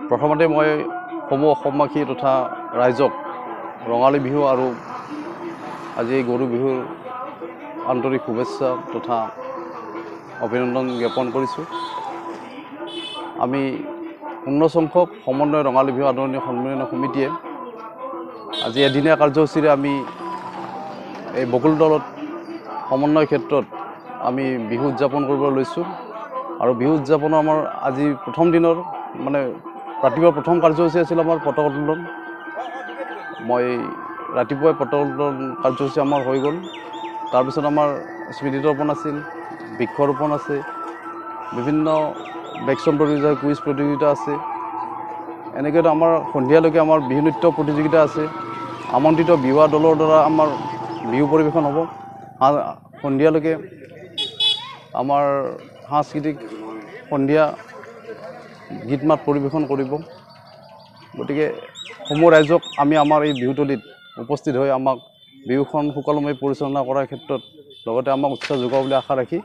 প্ৰথমতে মই সমূহ অসমবাসী তথা ৰাইজক ৰঙালী বিহু আৰু আজি গৰু বিহুৰ আন্তৰিক শুভেচ্ছা তথা অভিনন্দন জ্ঞাপন কৰিছোঁ। আমি 19 সংখ্যক সমন্বয় ৰঙালী বিহু আদৰণি সন্মিলন সমিতিয়ে আজি এদিনীয়া কাৰ্যসূচীৰে আমি এই বকুলতলত সমন্বয় ক্ষেত্ৰত আমি বিহু উদযাপন কৰিবলৈ লৈছোঁ। আৰু বিহু উদযাপনৰ আমাৰ আজি প্ৰথম দিনৰ মানে ৰাতিপুৱা প্ৰথম কাৰ্যসূচী আছিল আমাৰ পতাকা উত্তোলন। মই ৰাতিপুৱাই পতাকা উত্তোলন কাৰ্যসূচী আমাৰ হৈ গ'ল। তাৰপিছত আমাৰ স্মৃতিতৰ্পণ আছিল, বৃক্ষৰোপণ আছে, বিভিন্ন ভেকচন প্ৰতিযোগিতা, কুইজ প্ৰতিযোগিতা আছে। এনেকৈ আমাৰ সন্ধিয়ালৈকে আমাৰ বিহু নৃত্য প্ৰতিযোগিতা আছে। আমন্ত্ৰিত বিহুৱা দলৰ দ্বাৰা আমাৰ বিহু পৰিৱেশন হ'ব। সন্ধিয়ালৈকে আমাৰ সাংস্কৃতিক সন্ধিয়া গীত মাত পৰিৱেশন কৰিব। গতিকে সমূহ ৰাইজক আমি আমাৰ এই বিহুতলীত উপস্থিত হৈ আমাক বিহুখন সুকলমে পৰিচালনা কৰাৰ ক্ষেত্ৰত লগতে আমাক উৎসাহ যোগাব বুলি আশা ৰাখি